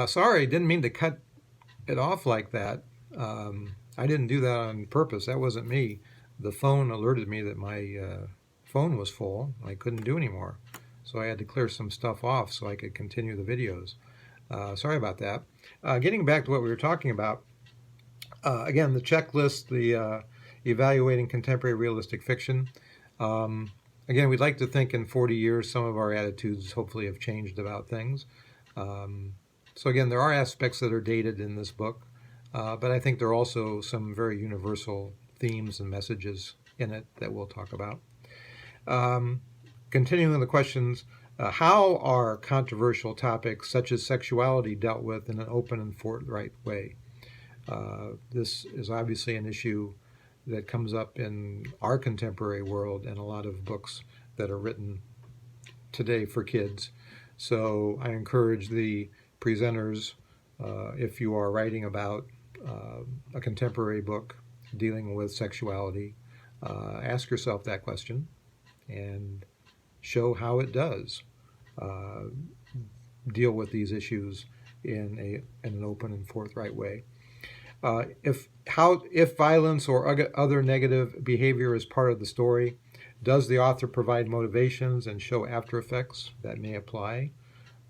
Sorry, didn't mean to cut it off like that. I didn't do that on purpose. That wasn't me. The phone alerted me that my phone was full. I couldn't do anymore. So I had to clear some stuff off so I could continue the videos. Sorry about that. Getting back to what we were talking about, again, the checklist, the evaluating contemporary realistic fiction. Um, Again, we'd like to think in 40 years some of our attitudes hopefully have changed about things. Um, so again, there are aspects that are dated in this book, but I think there are also some very universal themes and messages in it that we'll talk about. Um, Continuing the questions, how are controversial topics such as sexuality dealt with in an open and forthright way? This is obviously an issue that comes up in our contemporary world and a lot of books that are written today for kids. So I encourage the presenters, if you are writing about a contemporary book dealing with sexuality, ask yourself that question and show how it does uh, deal with these issues in an open and forthright way. If violence or other negative behavior is part of the story, does the author provide motivations and show after effects that may apply?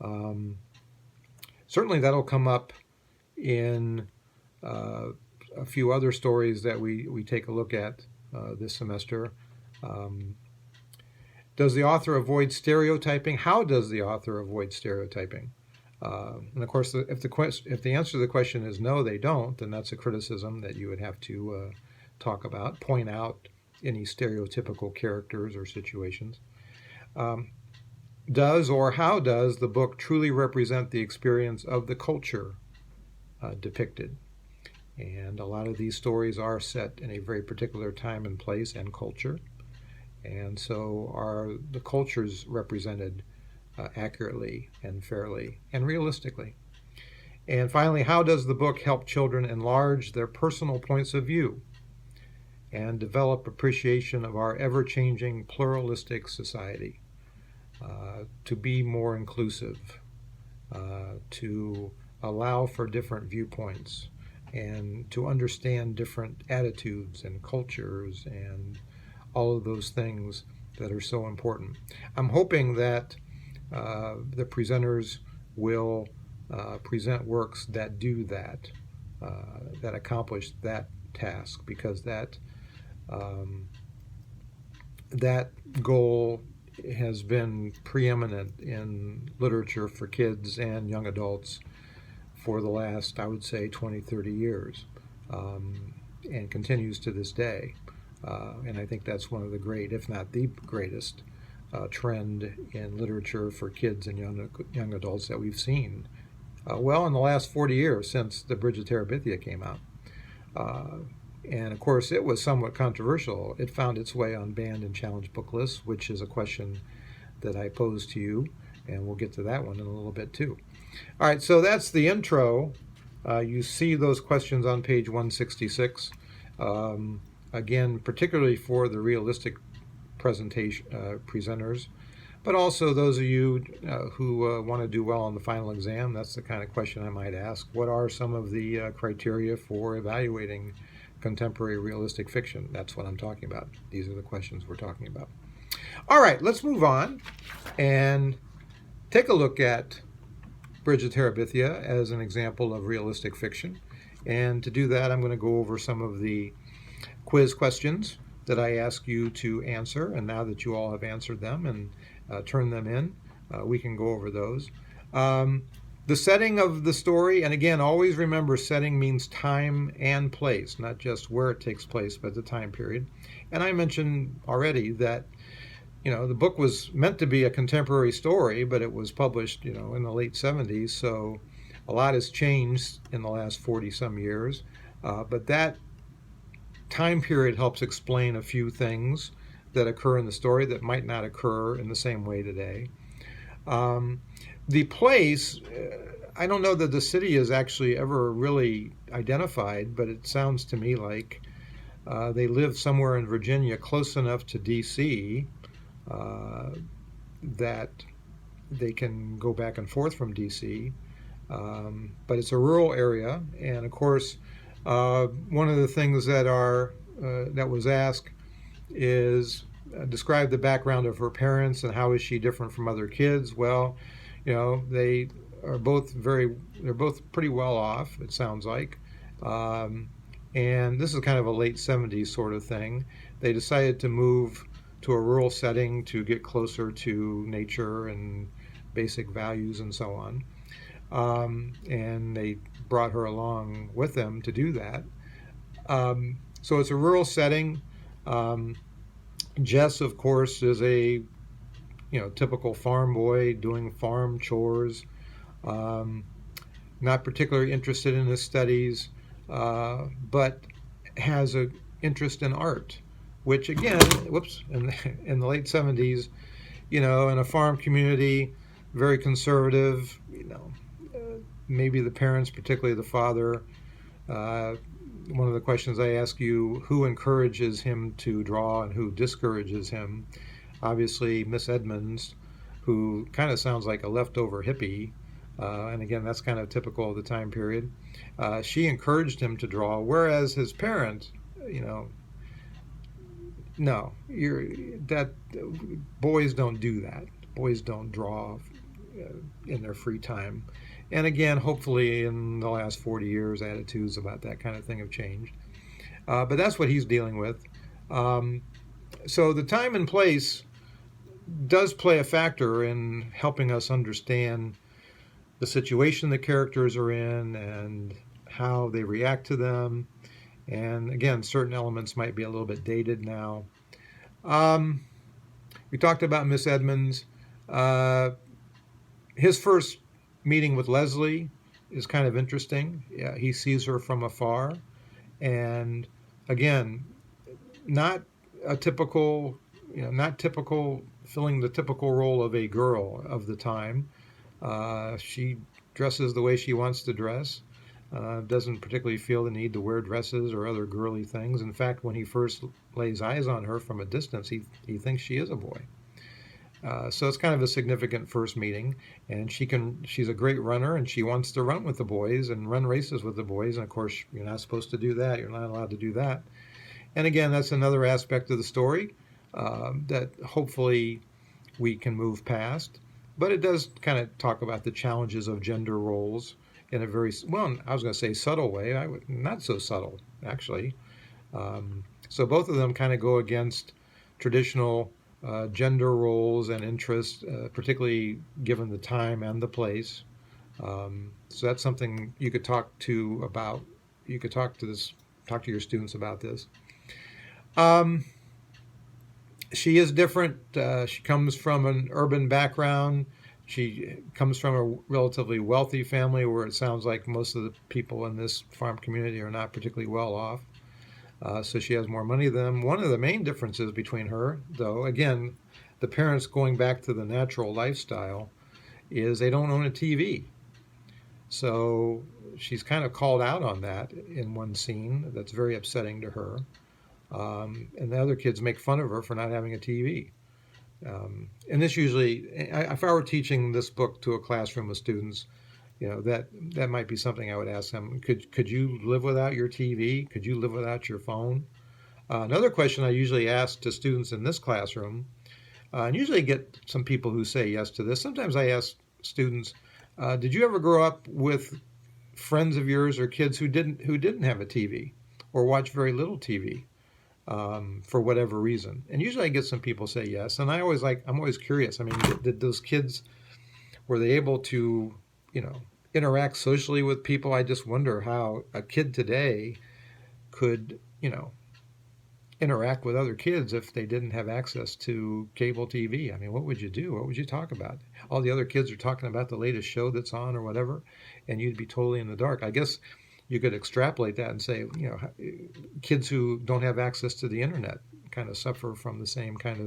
Um, Certainly, that'll come up in uh, a few other stories that we take a look at this semester. Um, does the author avoid stereotyping? How does the author avoid stereotyping? And of course, if the answer to the question is no, they don't, then that's a criticism that you would have to talk about, point out any stereotypical characters or situations. Um, does or how does the book truly represent the experience of the culture depicted? And a lot of these stories are set in a very particular time and place and culture. And so are the cultures represented accurately and fairly and realistically? And finally, how does the book help children enlarge their personal points of view and develop appreciation of our ever-changing pluralistic society, to be more inclusive, to allow for different viewpoints, and to understand different attitudes and cultures and all of those things that are so important? I'm hoping that the presenters will present works that do that, that accomplish that task, because um, that goal has been preeminent in literature for kids and young adults for the last, I would say, 20, 30 years, and continues to this day. And I think that's one of the great, if not the greatest, trend in literature for kids and young adults that we've seen well in the last 40 years since The Bridge of Terabithia came out. And of course, it was somewhat controversial. It found its way on banned and challenged book lists, which is a question that I pose to you, and we'll get to that one in a little bit too. All right, so that's the intro. You see those questions on page 166. Again, particularly for the realistic presenters, but also those of you who want to do well on the final exam. That's the kind of question I might ask. What are some of the criteria for evaluating contemporary realistic fiction? That's what I'm talking about. These are the questions we're talking about. All right, let's move on and take a look at Bridge of Terabithia as an example of realistic fiction. And to do that, I'm going to go over some of the quiz questions that I ask you to answer. And now that you all have answered them and turned them in, we can go over those. The setting of the story, and again, always remember setting means time and place, not just where it takes place, but the time period. And I mentioned already that the book was meant to be a contemporary story, but it was published, in the late 70s. So a lot has changed in the last 40 some years. But that time period helps explain a few things that occur in the story that might not occur in the same way today. The place, I don't know that the city is actually ever really identified, but it sounds to me like they live somewhere in Virginia close enough to D.C. That they can go back and forth from D.C. But it's a rural area, and of course, one of the things that was asked is describe the background of her parents and how is she different from other kids. Well, they are both they're both pretty well off, it sounds like. Um, and this is kind of a late 70s sort of thing. They decided to move to a rural setting to get closer to nature and basic values and so on. And they brought her along with them to do that. So it's a rural setting. Um, Jess, of course, is a typical farm boy doing farm chores, um, not particularly interested in his studies, but has an interest in art, which again, whoops, in the late 70s, in a farm community, very conservative, maybe the parents, particularly the father. Uh, One of the questions I ask you, who encourages him to draw and who discourages him? Obviously, Miss Edmonds, who kind of sounds like a leftover hippie, and again, that's kind of typical of the time period. She encouraged him to draw, whereas his parent, you know, no, boys don't do that. Boys don't draw in their free time. And again, hopefully, in the last 40 years, attitudes about that kind of thing have changed. But that's what he's dealing with. Um, so the time and place does play a factor in helping us understand the situation the characters are in and how they react to them. And again, certain elements might be a little bit dated now. Um, we talked about Miss Edmonds. Uh, his first meeting with Leslie is kind of interesting. Yeah, he sees her from afar, and again, not a typical, not typical, filling the typical role of a girl of the time. She dresses the way she wants to dress. Doesn't particularly feel the need to wear dresses or other girly things. In fact, when he first lays eyes on her from a distance, he thinks she is a boy. So it's kind of a significant first meeting, and she's a great runner, and she wants to run with the boys and run races with the boys. And of course, you're not supposed to do that. You're not allowed to do that. And again, that's another aspect of the story that hopefully we can move past. But it does kind of talk about the challenges of gender roles in a very, well, I was going to say subtle way. Not so subtle, actually. So both of them kind of go against traditional gender roles and interests, particularly given the time and the place. So that's something you could talk to about. You could talk to your students about this. Um, she is different. She comes from an urban background. She comes from a relatively wealthy family where it sounds like most of the people in this farm community are not particularly well off. So she has more money than them. One of the main differences between her, though, again, the parents going back to the natural lifestyle, is they don't own a TV. So she's kind of called out on that in one scene that's very upsetting to her. And the other kids make fun of her for not having a TV. And this usually, if I were teaching this book to a classroom of students, that might be something I would ask them. Could you live without your TV? Could you live without your phone? Another question I usually ask to students in this classroom, and usually get some people who say yes to this. Sometimes I ask students, did you ever grow up with friends of yours or kids who didn't have a TV or watch very little TV? For whatever reason. And usually I get some people say yes. And I'm always curious. I mean, did those kids, were they able to, interact socially with people? I just wonder how a kid today could, interact with other kids if they didn't have access to cable TV. I mean, what would you do? What would you talk about? All the other kids are talking about the latest show that's on or whatever, and you'd be totally in the dark. I guess you could extrapolate that and say, kids who don't have access to the internet kind of suffer from the same kind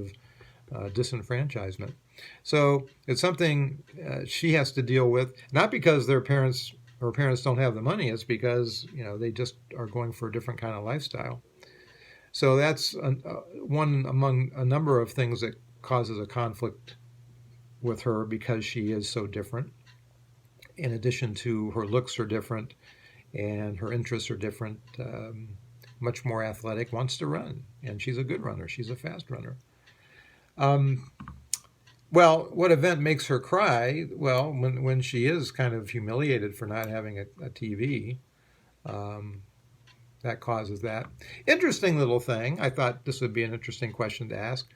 of disenfranchisement. So it's something she has to deal with, not because her parents don't have the money. It's because they just are going for a different kind of lifestyle. So that's one among a number of things that causes a conflict with her because she is so different. in addition to her looks are different and her interests are different, much more athletic, wants to run, and she's a good runner. She's a fast runner. Um, well, what event makes her cry? Well, when she is kind of humiliated for not having a TV, um, that causes that. Interesting little thing. I thought this would be an interesting question to ask.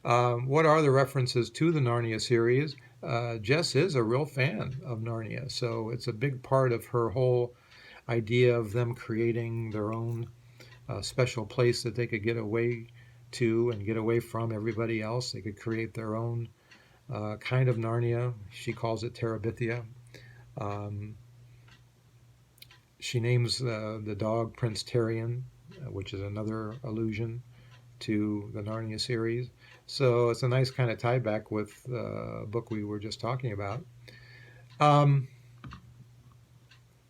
What are the references to the Narnia series? Jess is a real fan of Narnia, so it's a big part of her whole idea of them creating their own special place that they could get away to and get away from everybody else. They could create their own kind of Narnia. She calls it Terabithia. Um, she names the dog Prince Terrian, which is another allusion to the Narnia series. So it's a nice kind of tie back with the book we were just talking about. Um,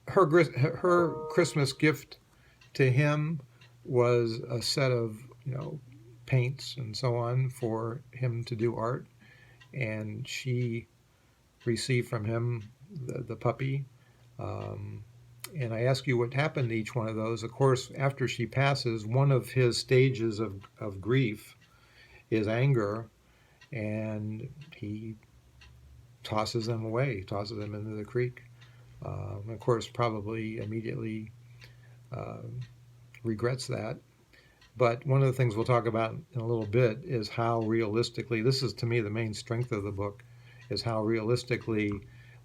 her Christmas gift to him was a set of paints and so on for him to do art, and she received from him the puppy. Um, and I ask you what happened to each one of those. Of course, after she passes, one of his stages of grief is anger, and he tosses them away, tosses them into the creek. Of course, probably immediately uh, regrets that. But one of the things we'll talk about in a little bit is how realistically, this is to me the main strength of the book, is how realistically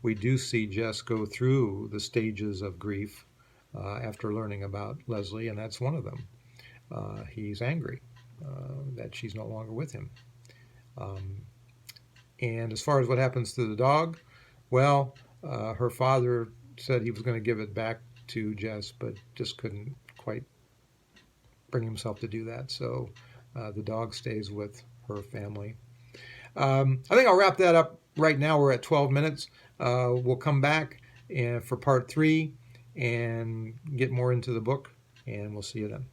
we do see Jess go through the stages of grief after learning about Leslie, and that's one of them. He's angry that she's no longer with him. Um, and as far as what happens to the dog, well, her father said he was going to give it back to Jess, but just couldn't quite bring himself to do that. So the dog stays with her family. I think I'll wrap that up right now. We're at 12 minutes. We'll come back for part 3 and get more into the book, and we'll see you then.